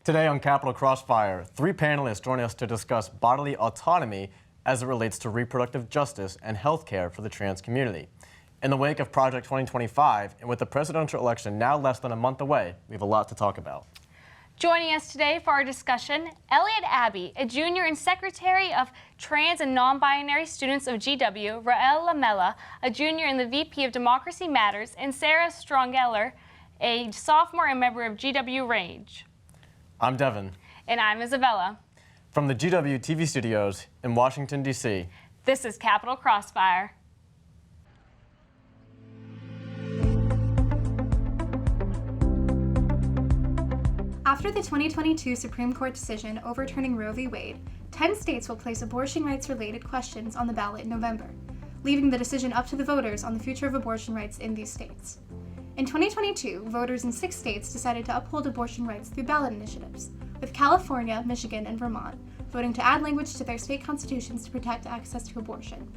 Today on Capital Crossfire, 3 panelists join us to discuss bodily autonomy as it relates to reproductive justice and health care for the trans community. In the wake of Project 2025, and with the presidential election now less than a month away, we have a lot to talk about. Joining us today for our discussion, Eliot Abbey, a junior and secretary of trans and non-binary students of GW, Raelle Lamela, a junior and the VP of Democracy Matters, and Sarah Strolger, a sophomore and member of GW Range. I'm Devin. And I'm Isabella. From the GW TV studios in Washington, D.C., this is Capital Crossfire. After the 2022 Supreme Court decision overturning Roe v. Wade, 10 states will place abortion rights-related questions on the ballot in November, leaving the decision up to the voters on the future of abortion rights in these states. In 2022, voters in 6 states decided to uphold abortion rights through ballot initiatives, with California, Michigan, and Vermont voting to add language to their state constitutions to protect access to abortion.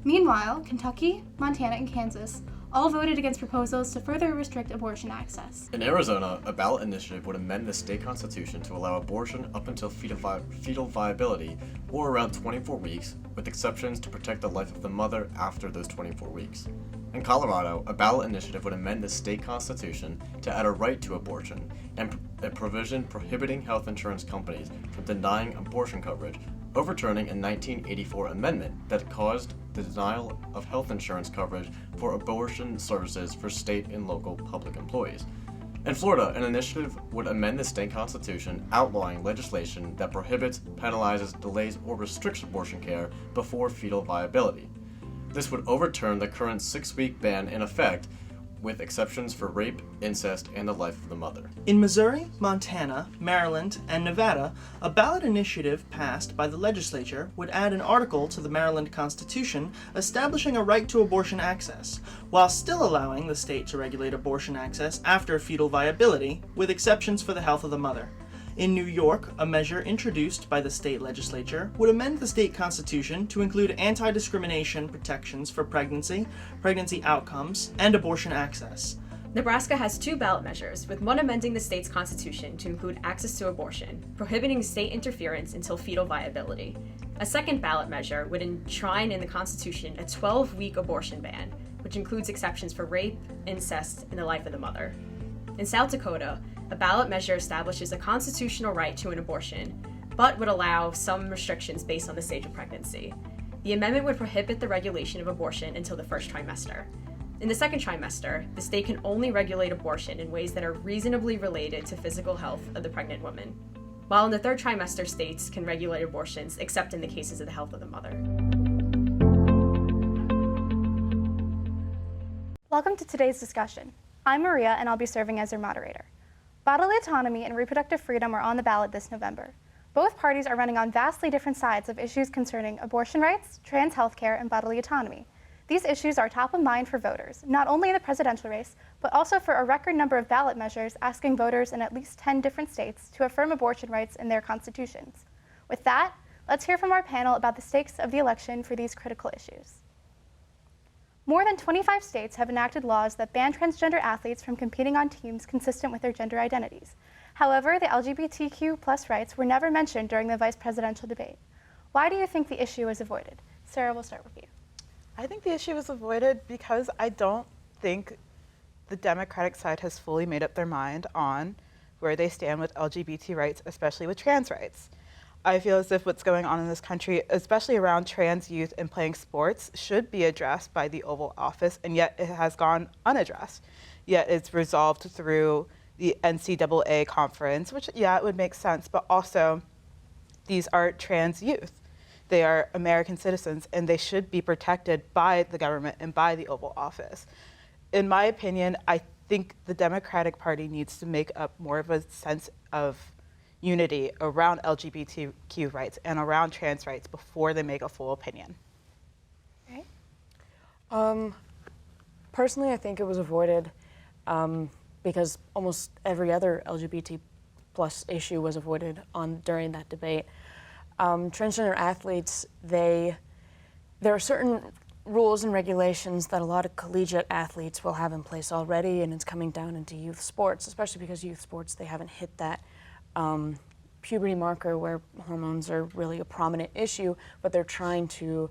Meanwhile, Kentucky, Montana, and Kansas all voted against proposals to further restrict abortion access. In Arizona, a ballot initiative would amend the state constitution to allow abortion up until fetal viability, or around 24 weeks, with exceptions to protect the life of the mother after those 24 weeks. In Colorado, a ballot initiative would amend the state constitution to add a right to abortion and a provision prohibiting health insurance companies from denying abortion coverage, overturning a 1984 amendment that caused the denial of health insurance coverage for abortion services for state and local public employees. In Florida, an initiative would amend the state constitution outlawing legislation that prohibits, penalizes, delays, or restricts abortion care before fetal viability. This would overturn the current 6-week ban in effect, with exceptions for rape, incest, and the life of the mother. In Missouri, Montana, Maryland, and Nevada, a ballot initiative passed by the legislature would add an article to the Maryland Constitution establishing a right to abortion access, while still allowing the state to regulate abortion access after fetal viability, with exceptions for the health of the mother. In New York, a measure introduced by the state legislature would amend the state constitution to include anti-discrimination protections for pregnancy, pregnancy outcomes, and abortion access. Nebraska has 2 ballot measures, with one amending the state's constitution to include access to abortion, prohibiting state interference until fetal viability. A second ballot measure would enshrine in the constitution a 12-week abortion ban, which includes exceptions for rape, incest, and the life of the mother. In South Dakota, a ballot measure establishes a constitutional right to an abortion, but would allow some restrictions based on the stage of pregnancy. The amendment would prohibit the regulation of abortion until the first trimester. In the second trimester, the state can only regulate abortion in ways that are reasonably related to physical health of the pregnant woman, while in the third trimester, states can regulate abortions except in the cases of the health of the mother. Welcome to today's discussion. I'm Maria, and I'll be serving as your moderator. Bodily autonomy and reproductive freedom are on the ballot this November. Both parties are running on vastly different sides of issues concerning abortion rights, trans healthcare, and bodily autonomy. These issues are top of mind for voters, not only in the presidential race, but also for a record number of ballot measures asking voters in at least 10 different states to affirm abortion rights in their constitutions. With that, let's hear from our panel about the stakes of the election for these critical issues. More than 25 states have enacted laws that ban transgender athletes from competing on teams consistent with their gender identities. However, the LGBTQ+ rights were never mentioned during the vice presidential debate. Why do you think the issue was avoided? Sarah, we'll start with you. I think the issue was avoided because I don't think the Democratic side has fully made up their mind on where they stand with LGBT rights, especially with trans rights. I feel as if what's going on in this country, especially around trans youth and playing sports, should be addressed by the Oval Office, and yet it has gone unaddressed. Yet it's resolved through the NCAA conference, which, yeah, it would make sense, but also these are trans youth. They are American citizens, and they should be protected by the government and by the Oval Office. In my opinion, I think the Democratic Party needs to make up more of a sense of unity around LGBTQ rights and around trans rights before they make a full opinion. Okay. Personally, I think it was avoided because almost every other LGBT plus issue was avoided during that debate. Transgender athletes, there are certain rules and regulations that a lot of collegiate athletes will have in place already, and it's coming down into youth sports, especially because youth sports, they haven't hit that puberty marker where hormones are really a prominent issue, but they're trying to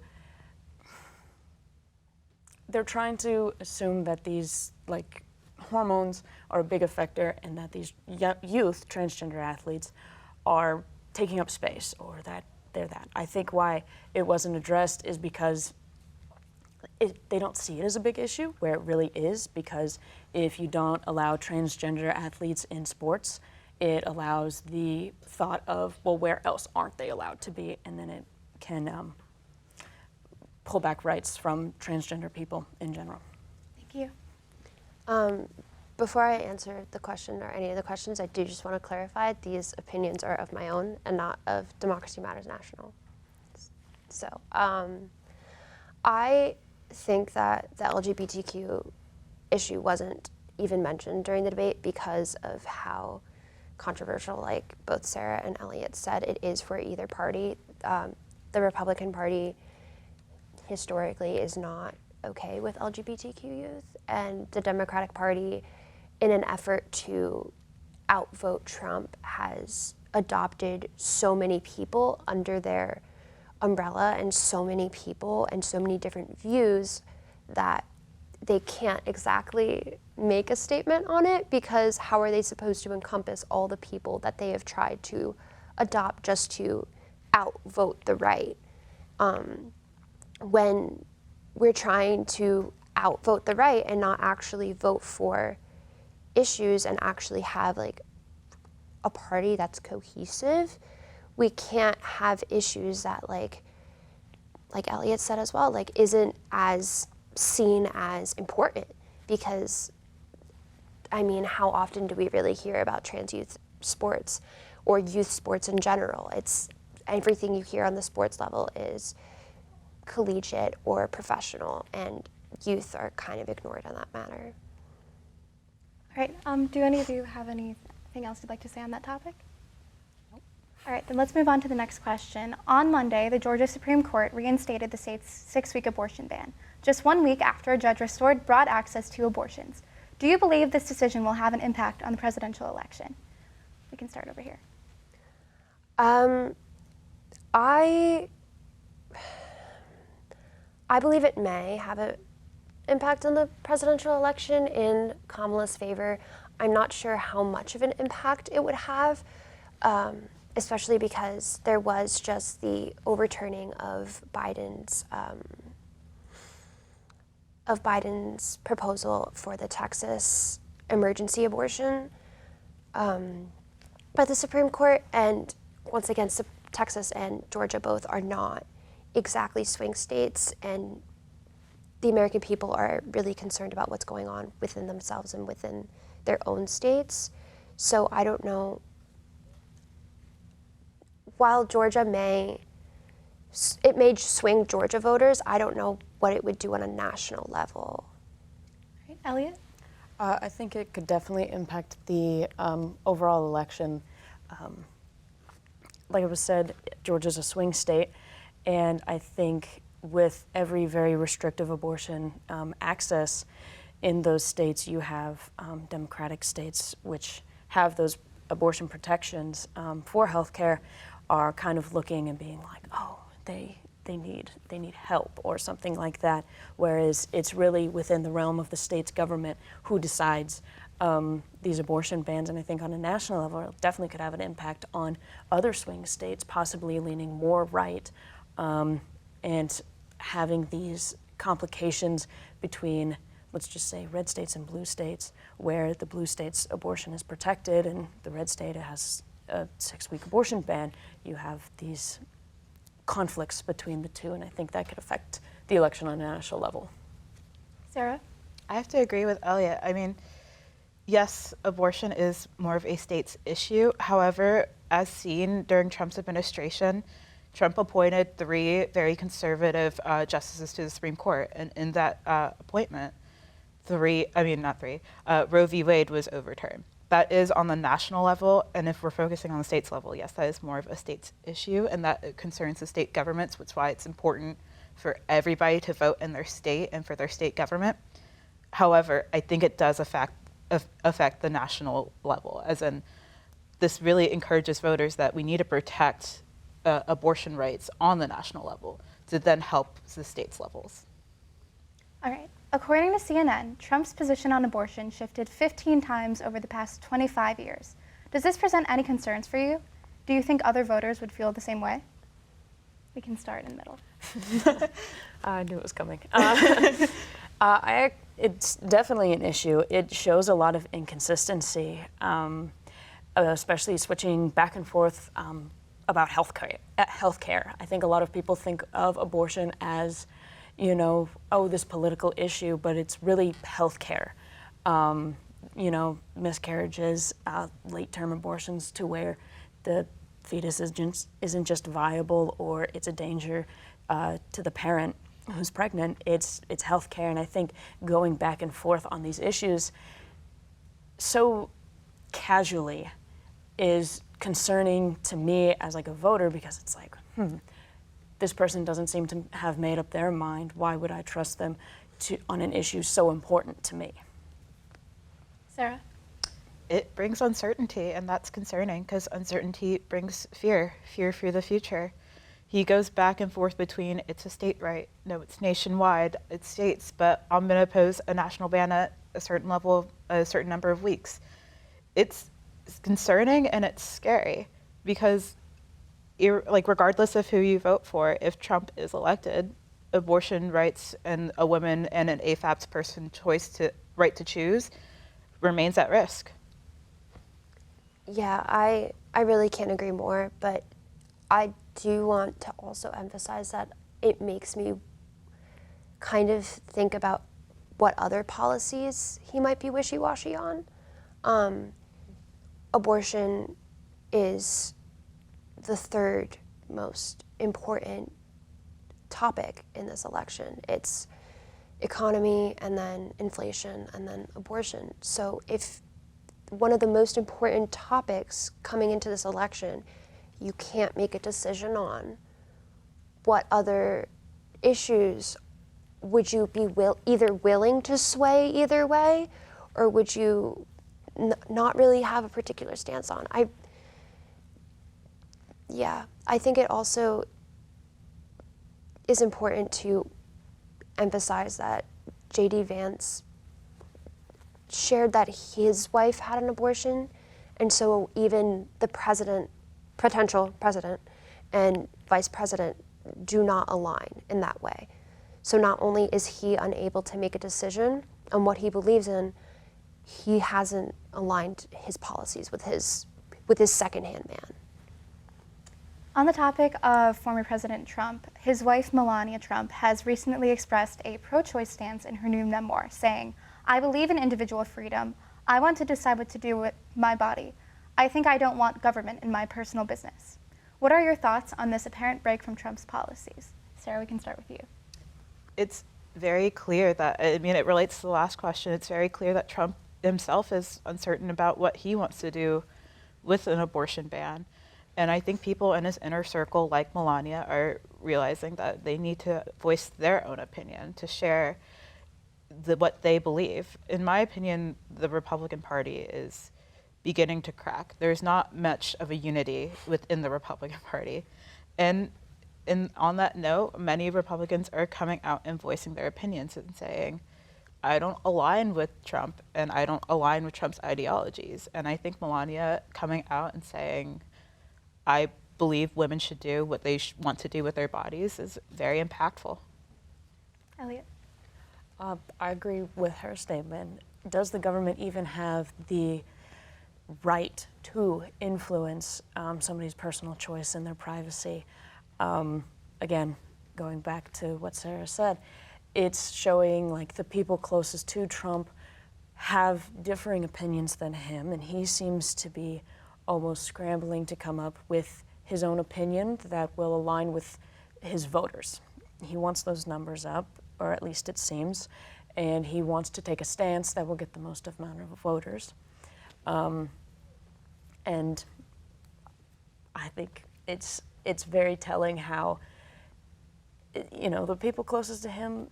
assume that these like hormones are a big effector and that these youth transgender athletes are taking up space or that they're that. I think why it wasn't addressed is because they don't see it as a big issue, where it really is, because if you don't allow transgender athletes in sports, it allows the thought of, well, where else aren't they allowed to be? And then it can pull back rights from transgender people in general. Thank you. Before I answer the question or any of the questions, I do just want to clarify these opinions are of my own and not of Democracy Matters National. So I think that the LGBTQ issue wasn't even mentioned during the debate because of how controversial, like both Sarah and Eliot said, it is for either party. The Republican Party historically is not okay with LGBTQ youth, and the Democratic Party, in an effort to outvote Trump, has adopted so many people under their umbrella and so many people and so many different views that they can't exactly make a statement on it, because how are they supposed to encompass all the people that they have tried to adopt just to outvote the right? When we're trying to outvote the right and not actually vote for issues and actually have like a party that's cohesive, we can't have issues that like Eliot said as well, like isn't as seen as important, because I mean, how often do we really hear about trans youth sports or youth sports in general? It's everything you hear on the sports level is collegiate or professional, and youth are kind of ignored on that matter. All right, do any of you have anything else you'd like to say on that topic? Nope. All right, then let's move on to the next question. On Monday, the Georgia Supreme Court reinstated the state's 6-week abortion ban, just 1 week after a judge restored broad access to abortions. Do you believe this decision will have an impact on the presidential election? We can start over here. I believe it may have an impact on the presidential election in Kamala's favor. I'm not sure how much of an impact it would have, especially because there was just the overturning of Biden's proposal for the Texas emergency abortion. But the Supreme Court, and once again, Texas and Georgia both are not exactly swing states, and the American people are really concerned about what's going on within themselves and within their own states. So I don't know, while Georgia may swing Georgia voters, I don't know what it would do on a national level. All right, Eliot? I think it could definitely impact the overall election. Like it was said, Georgia's a swing state, and I think with every very restrictive abortion access in those states, you have Democratic states which have those abortion protections for healthcare are kind of looking and being like, oh, they need help or something like that. Whereas it's really within the realm of the state's government who decides these abortion bans. And I think on a national level, it definitely could have an impact on other swing states, possibly leaning more right and having these complications between, let's just say, red states and blue states, where the blue state's abortion is protected and the red state has a 6-week abortion ban. You have these conflicts between the two, and I think that could affect the election on a national level. Sarah? I have to agree with Eliot. I mean, yes, abortion is more of a state's issue. However, as seen during Trump's administration, Trump appointed 3 very conservative justices to the Supreme Court, and in that appointment, Roe v. Wade was overturned. That is on the national level, and if we're focusing on the state's level, yes, that is more of a state's issue, and that concerns the state governments, which is why it's important for everybody to vote in their state and for their state government. However, I think it does affect the national level, as in this really encourages voters that we need to protect abortion rights on the national level to then help the states' levels. All right. According to CNN, Trump's position on abortion shifted 15 times over the past 25 years. Does this present any concerns for you? Do you think other voters would feel the same way? We can start in the middle. I knew it was coming. It's definitely an issue. It shows a lot of inconsistency, especially switching back and forth about healthcare. I think a lot of people think of abortion as, this political issue, but it's really healthcare. Miscarriages, late-term abortions, to where the fetus isn't just viable or it's a danger to the parent who's pregnant. It's healthcare, and I think going back and forth on these issues so casually is concerning to me as like a voter, because it's like, this person doesn't seem to have made up their mind. Why would I trust them on an issue so important to me? Sarah? It brings uncertainty, and that's concerning because uncertainty brings fear for the future. He goes back and forth between it's a state right, no, it's nationwide, it's states, but I'm going to oppose a national ban at a certain level, a certain number of weeks. It's concerning and it's scary because regardless of who you vote for, if Trump is elected, abortion rights and a woman and an AFAB's person right to choose remains at risk. Yeah, I really can't agree more, but I do want to also emphasize that it makes me kind of think about what other policies he might be wishy-washy on. Abortion is the third most important topic in this election. It's economy, and then inflation, and then abortion. So if one of the most important topics coming into this election, you can't make a decision on, what other issues would you be either willing to sway either way, or would you not really have a particular stance on? I think it also is important to emphasize that J.D. Vance shared that his wife had an abortion, and so even the potential president, and vice president do not align in that way. So not only is he unable to make a decision on what he believes in, he hasn't aligned his policies with his second-hand man. On the topic of former President Trump, his wife Melania Trump has recently expressed a pro-choice stance in her new memoir, saying, "I believe in individual freedom. I want to decide what to do with my body. I think I don't want government in my personal business." What are your thoughts on this apparent break from Trump's policies? Sarah, we can start with you. It's very clear that, it relates to the last question, it's very clear that Trump himself is uncertain about what he wants to do with an abortion ban. And I think people in his inner circle, like Melania, are realizing that they need to voice their own opinion, to share what they believe. In my opinion, the Republican Party is beginning to crack. There's not much of a unity within the Republican Party. And on that note, many Republicans are coming out and voicing their opinions and saying, I don't align with Trump and I don't align with Trump's ideologies. And I think Melania coming out and saying, I believe women should do what they want to do with their bodies is very impactful. Eliot? I agree with her statement. Does the government even have the right to influence somebody's personal choice and their privacy? Again, going back to what Sarah said, it's showing like the people closest to Trump have differing opinions than him, and he seems to be almost scrambling to come up with his own opinion that will align with his voters. He wants those numbers up, or at least it seems, and he wants to take a stance that will get the most amount of voters. And I think it's very telling how, the people closest to him,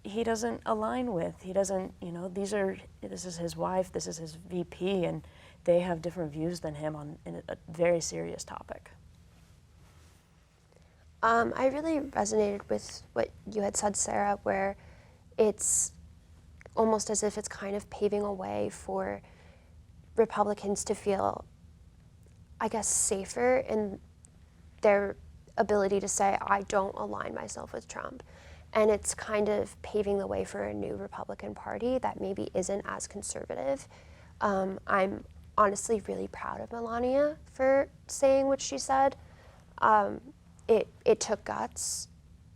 he doesn't align with. He doesn't, this is his wife, this is his VP, and they have different views than him on a very serious topic. I really resonated with what you had said, Sarah, where it's almost as if it's kind of paving a way for Republicans to feel, I guess, safer in their ability to say, I don't align myself with Trump. And it's kind of paving the way for a new Republican Party that maybe isn't as conservative. I'm honestly really proud of Melania for saying what she said. It took guts,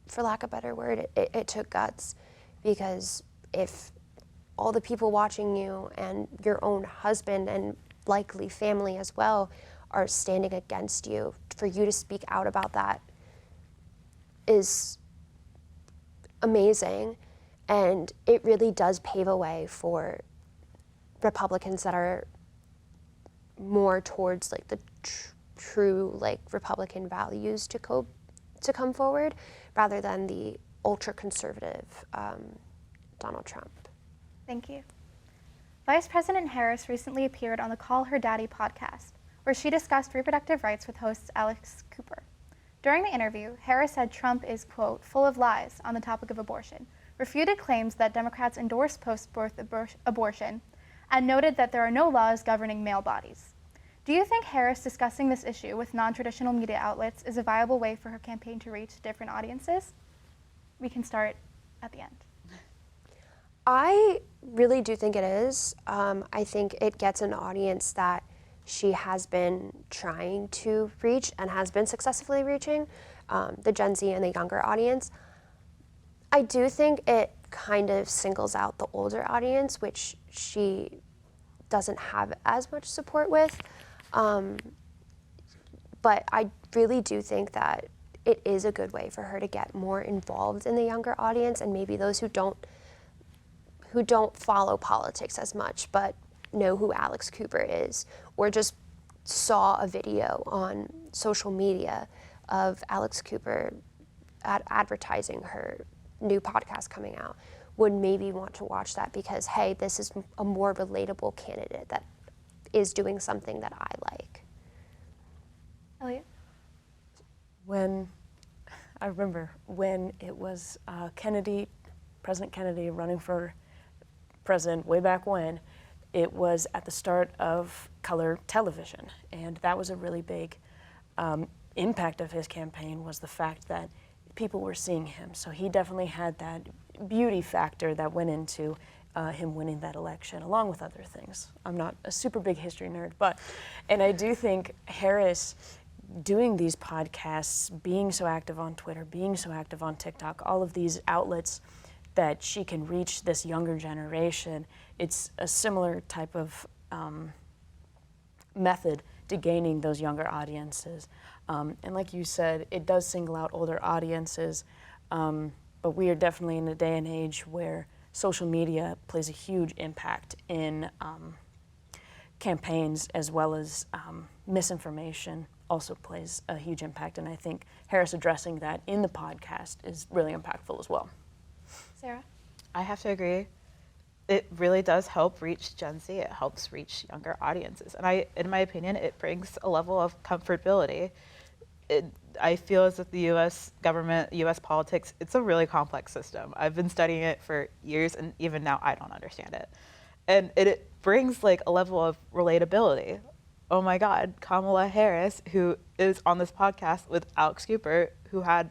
for lack of a better word. It took guts, because if all the people watching you and your own husband and likely family as well are standing against you, for you to speak out about that is amazing. And it really does pave a way for Republicans that are more towards like the true like Republican values to come forward, rather than the ultra conservative Donald Trump. Thank you. Vice President Harris recently appeared on the Call Her Daddy podcast, where she discussed reproductive rights with host Alex Cooper. During the interview, Harris said Trump is, quote, full of lies on the topic of abortion, refuted claims that Democrats endorse post-birth abortion, and noted that there are no laws governing male bodies. Do you think Harris discussing this issue with non-traditional media outlets is a viable way for her campaign to reach different audiences? We can start at the end. I really do think it is. I think it gets an audience that she has been trying to reach and has been successfully reaching, the Gen Z and the younger audience. I do think it kind of singles out the older audience, which she doesn't have as much support with. But I really do think that it is a good way for her to get more involved in the younger audience, and maybe those who don't follow politics as much but know who Alex Cooper is, or just saw a video on social media of Alex Cooper advertising her new podcast coming out, would maybe want to watch that because, hey, this is a more relatable candidate that is doing something that I like. Eliot? I remember when it was President Kennedy running for president way back when, it was at the start of color television, and that was a really big impact of his campaign, was the fact that people were seeing him. So he definitely had that beauty factor that went into him winning that election, along with other things. I'm not a super big history nerd, and I do think Harris doing these podcasts, being so active on Twitter, being so active on TikTok, all of these outlets that she can reach this younger generation, it's a similar type of method to gaining those younger audiences. And like you said, it does single out older audiences, but we are definitely in a day and age where social media plays a huge impact in campaigns, as well as misinformation also plays a huge impact. And I think Harris addressing that in the podcast is really impactful as well. Sarah? I have to agree. It really does help reach Gen Z. It helps reach younger audiences. And in my opinion, it brings a level of comfortability. I feel as if the U.S. government, U.S. politics, it's a really complex system. I've been studying it for years, and even now I don't understand it. And it brings like a level of relatability. Oh my God, Kamala Harris, who is on this podcast with Alex Cooper, who had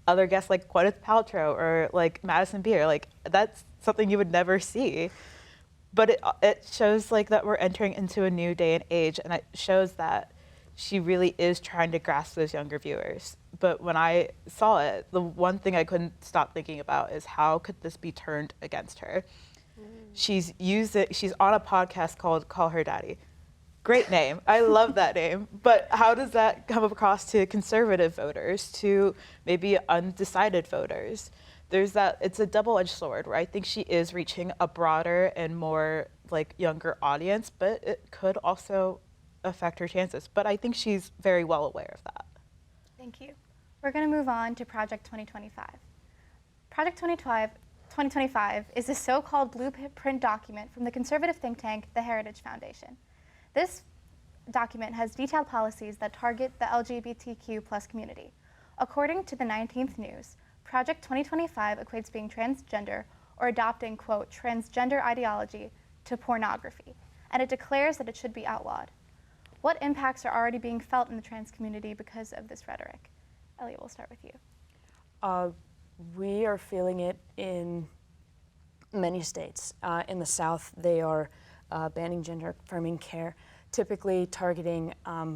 other guests like Gwyneth Paltrow or like Madison Beer, like that's something you would never see. But it shows like that we're entering into a new day and age, and it shows that she really is trying to grasp those younger viewers. But when I saw it, the one thing I couldn't stop thinking about is how could this be turned against her? She's on a podcast called Call Her Daddy. Great name. I love that name. But how does that come across to conservative voters, to maybe undecided voters? It's a double-edged sword where I think she is reaching a broader and more like younger audience, but it could also affect her chances. But I think she's very well aware of that. Thank you. We're going to move on to Project 2025. Project 2025 is a so-called blueprint document from the conservative think tank, the Heritage Foundation. This document has detailed policies that target the LGBTQ plus community. According to the 19th News, Project 2025 equates being transgender or adopting, quote, transgender ideology to pornography, and it declares that it should be outlawed. What impacts are already being felt in the trans community because of this rhetoric? Eliot, we'll start with you. We are feeling it in many states. In the South, they are banning gender-affirming care, typically targeting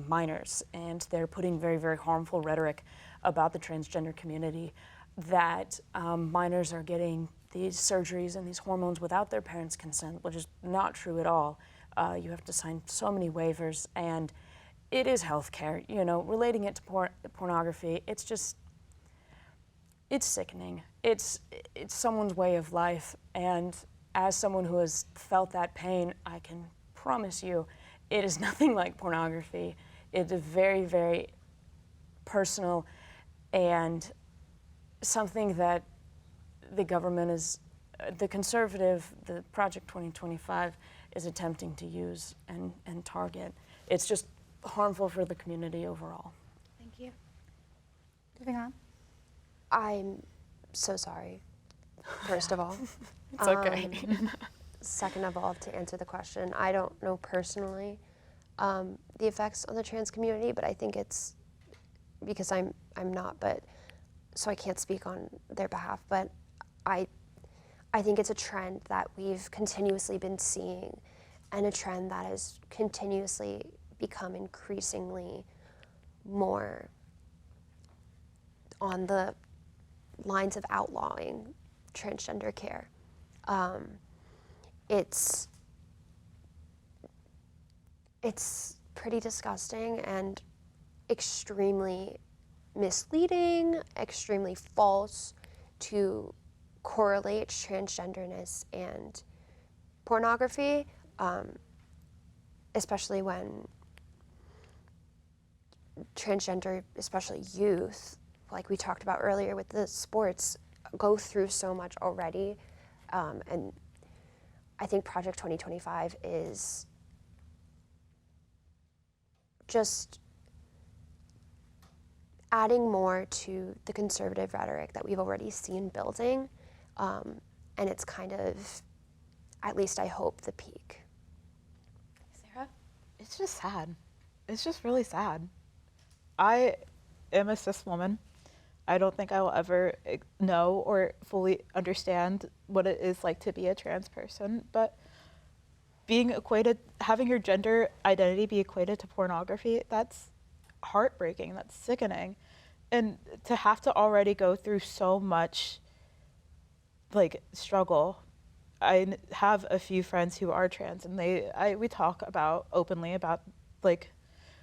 minors, and they're putting very, very harmful rhetoric about the transgender community, that minors are getting these surgeries and these hormones without their parents' consent, which is not true at all. You have to sign so many waivers, and it is healthcare. You know, relating it to pornography, it's sickening. It's someone's way of life, and as someone who has felt that pain, I can promise you, it is nothing like pornography. It's very, very personal, and something that the government is, the conservative, the Project 2025 is attempting to use and target. It's just harmful for the community overall. Thank you. Moving on. I'm so sorry, first of all. It's okay. Second of all, to answer the question, I don't know personally the effects on the trans community, but I think it's because I'm not, but so I can't speak on their behalf, but I think it's a trend that we've continuously been seeing, and a trend that has continuously become increasingly more on the lines of outlawing transgender care. It's pretty disgusting and extremely misleading, extremely false to correlate transgenderness and pornography, especially when transgender, especially youth, like we talked about earlier with the sports, go through so much already. And I think Project 2025 is just adding more to the conservative rhetoric that we've already seen building. And it's kind of, at least I hope, the peak. Sarah? It's just sad. It's just really sad. I am a cis woman. I don't think I will ever know or fully understand what it is like to be a trans person, but being equated, having your gender identity be equated to pornography, that's heartbreaking, that's sickening. And to have to already go through so much like struggle. I have a few friends who are trans, and we talk about openly about like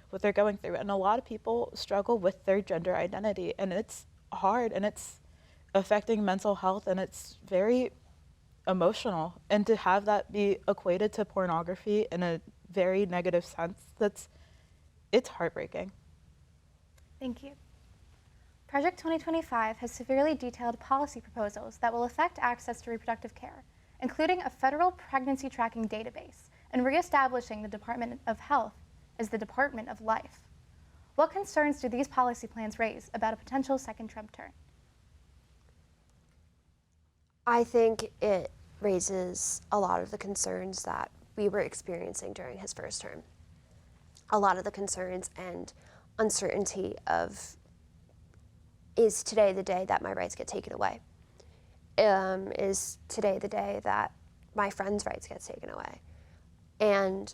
what they're going through, and a lot of people struggle with their gender identity, and it's hard, and it's affecting mental health, and it's very emotional. And to have that be equated to pornography in a very negative sense, it's heartbreaking. Thank you. Project 2025 has severely detailed policy proposals that will affect access to reproductive care, including a federal pregnancy tracking database and reestablishing the Department of Health as the Department of Life. What concerns do these policy plans raise about a potential second Trump turn? I think it raises a lot of the concerns that we were experiencing during his first term. A lot of the concerns and uncertainty of, is today the day that my rights get taken away? Is today the day that my friend's rights get taken away? And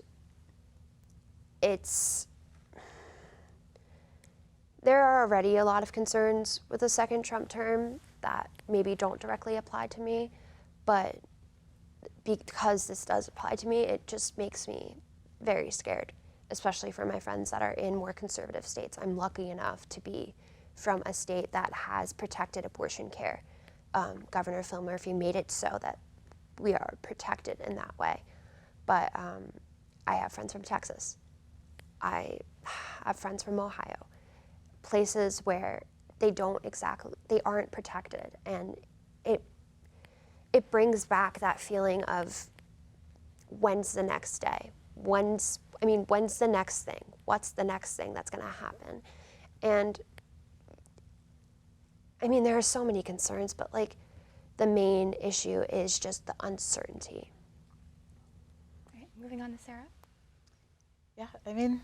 there are already a lot of concerns with the second Trump term that maybe don't directly apply to me, but because this does apply to me, it just makes me very scared, especially for my friends that are in more conservative states. I'm lucky enough to be from a state that has protected abortion care. Governor Phil Murphy made it so that we are protected in that way. But I have friends from Texas. I have friends from Ohio, places where they aren't protected, and it brings back that feeling of when's the next day? I mean, when's the next thing? What's the next thing that's going to happen? And I mean, there are so many concerns, but like the main issue is just the uncertainty. Right, moving on to Sarah. Yeah, I mean,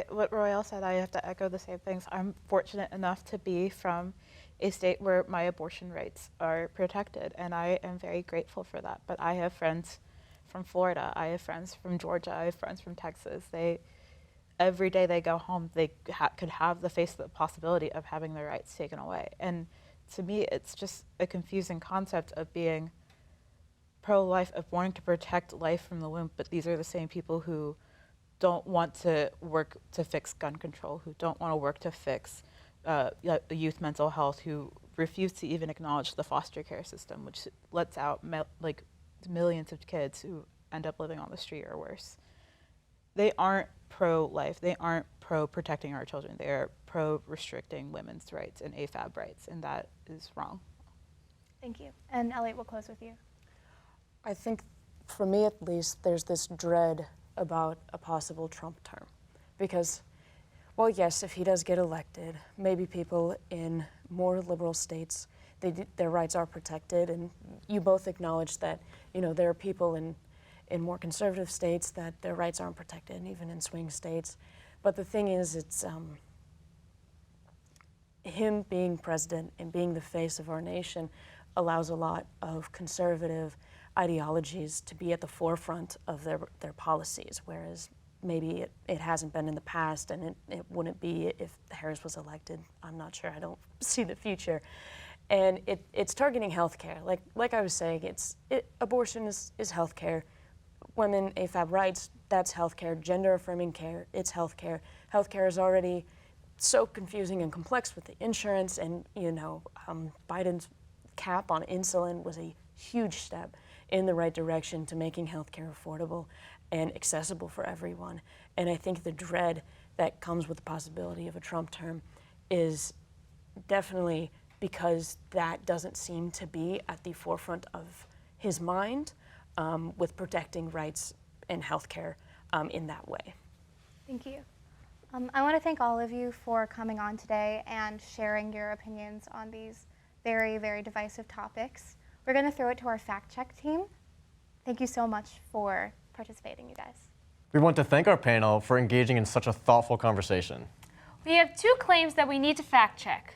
what Raelle said, I have to echo the same things. I'm fortunate enough to be from a state where my abortion rights are protected, and I am very grateful for that. But I have friends from Florida, I have friends from Georgia, I have friends from Texas. Every day they go home, they could have the possibility of having their rights taken away. And to me, it's just a confusing concept of being pro-life, of wanting to protect life from the womb, but these are the same people who don't want to work to fix gun control, who don't want to work to fix youth mental health, who refuse to even acknowledge the foster care system, which lets out like millions of kids who end up living on the street or worse. They aren't pro-life, they aren't pro-protecting our children, they are pro-restricting women's rights and AFAB rights, and that is wrong. Thank you. And Eliot, we'll close with you. I think, for me at least, there's this dread about a possible Trump term. Because, well, yes, if he does get elected, maybe people in more liberal states, their rights are protected, and you both acknowledge that, you know, there are people in more conservative states that their rights aren't protected, and even in swing states. But the thing is, it's him being president and being the face of our nation allows a lot of conservative ideologies to be at the forefront of their policies, whereas maybe it hasn't been in the past, and it wouldn't be if Harris was elected. I'm not sure. I don't see the future. And it's targeting healthcare. Like I was saying, abortion is healthcare. Women, AFAB rights, that's healthcare. Gender-affirming care, it's healthcare. Healthcare is already so confusing and complex with the insurance, and you know, Biden's cap on insulin was a huge step in the right direction to making healthcare affordable and accessible for everyone. And I think the dread that comes with the possibility of a Trump term is definitely because that doesn't seem to be at the forefront of his mind with protecting rights and healthcare in that way. Thank you. I want to thank all of you for coming on today and sharing your opinions on these very, very divisive topics. We're going to throw it to our fact check team. Thank you so much for participating, you guys. We want to thank our panel for engaging in such a thoughtful conversation. We have two claims that we need to fact check.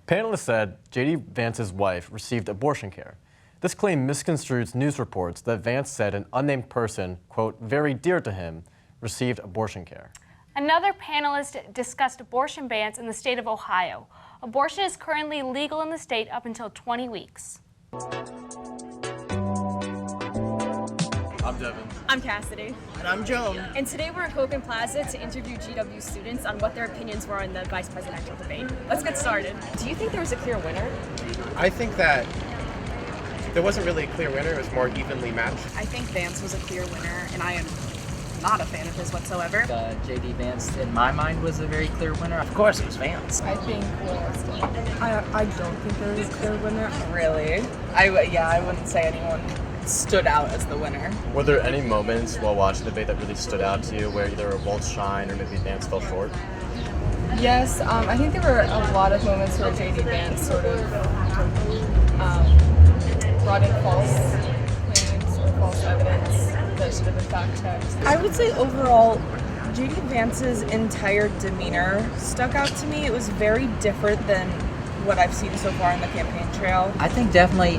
Panelists said J.D. Vance's wife received abortion care. This claim misconstrues news reports that Vance said an unnamed person, quote, very dear to him, received abortion care. Another panelist discussed abortion bans in the state of Ohio. Abortion is currently legal in the state up until 20 weeks. I'm Devin. I'm Cassidy. And I'm Joan. And today we're at Hogan Plaza to interview GW students on what their opinions were on the vice presidential debate. Let's get started. Do you think there was a clear winner? I think that there wasn't really a clear winner. It was more evenly matched. I think Vance was a clear winner, and I am not a fan of his whatsoever. J.D. Vance, in my mind, was a very clear winner. Of course, it was Vance. I think I don't think there was a clear winner. Really? I wouldn't say anyone stood out as the winner. Were there any moments while watching the debate that really stood out to you where either both shine or maybe Vance fell short? Yes, I think there were a lot of moments where J.D. Vance sort of brought in false claims or false evidence that should have been fact-checked. I would say overall, J.D. Vance's entire demeanor stuck out to me. It was very different than what I've seen so far in the campaign trail. I think definitely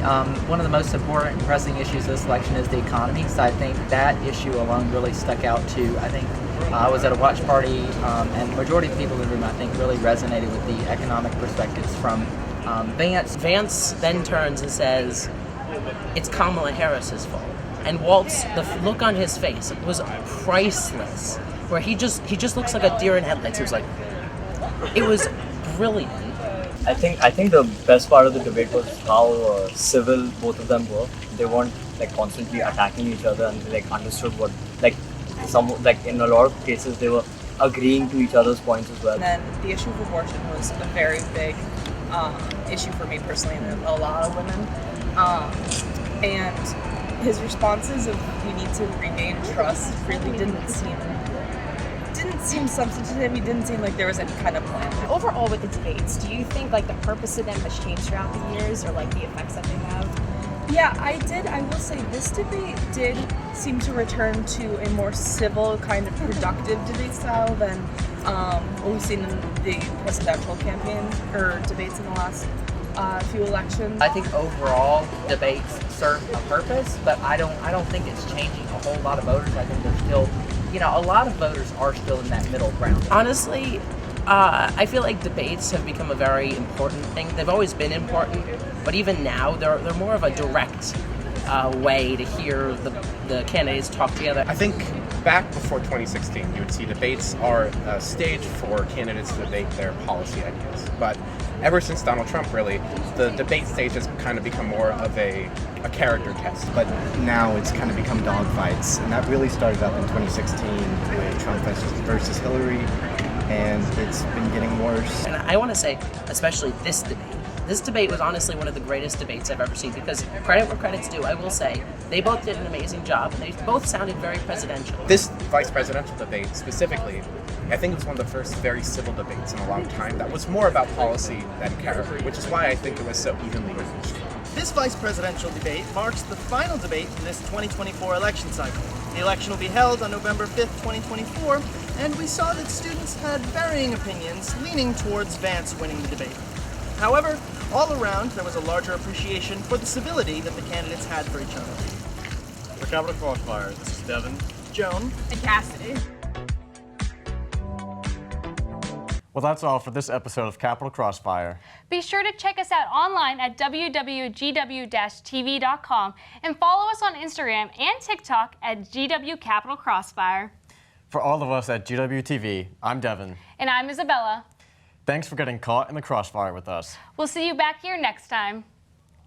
one of the most important and pressing issues of this election is the economy. So I think that issue alone really stuck out too. I think I was at a watch party and the majority of people in the room I think really resonated with the economic perspectives from Vance. Vance then turns and says, it's Kamala Harris's fault. And Walt's, the look on his face was priceless, where he just looks like a deer in headlights. He was like, it was brilliant. I think the best part of the debate was how civil both of them were. They weren't like constantly attacking each other, and they like understood what in a lot of cases they were agreeing to each other's points as well. And then the issue of abortion was a very big issue for me personally, and a lot of women. And his responses of we need to regain trust really didn't seem didn't seem substantive to him. He didn't seem like there was any kind of plan. Overall with the debates, do you think like the purpose of them has changed throughout the years or like the effects that they have? Yeah, I will say this debate did seem to return to a more civil, kind of productive debate style than what we've seen in the presidential campaign or debates in the last few elections. I think overall debates serve a purpose, but I don't think it's changing a whole lot of voters. I think there's still, a lot of voters are still in that middle ground. Honestly, I feel like debates have become a very important thing. They've always been important, but even now they're more of a direct way to hear the candidates talk together. I think back before 2016, you would see debates are a stage for candidates to debate their policy ideas. But ever since Donald Trump, really, the debate stage has kind of become more of a character test. But now it's kind of become dogfights, and that really started up in 2016 with Trump versus Hillary, and it's been getting worse. And I want to say, especially this debate. This debate was honestly one of the greatest debates I've ever seen because credit where credit's due, I will say, they both did an amazing job and they both sounded very presidential. This vice presidential debate specifically, I think it was one of the first very civil debates in a long time that was more about policy than character, which is why I think it was so evenly matched. This vice presidential debate marks the final debate in this 2024 election cycle. The election will be held on November 5th, 2024, and we saw that students had varying opinions, leaning towards Vance winning the debate. However, all around, there was a larger appreciation for the civility that the candidates had for each other. For Capital Crossfire, this is Devin, Joan, and Cassidy. Well, that's all for this episode of Capital Crossfire. Be sure to check us out online at www.gw-tv.com and follow us on Instagram and TikTok at GW Capital Crossfire. For all of us at GWTV, I'm Devin. And I'm Isabella. Thanks for getting caught in the crossfire with us. We'll see you back here next time.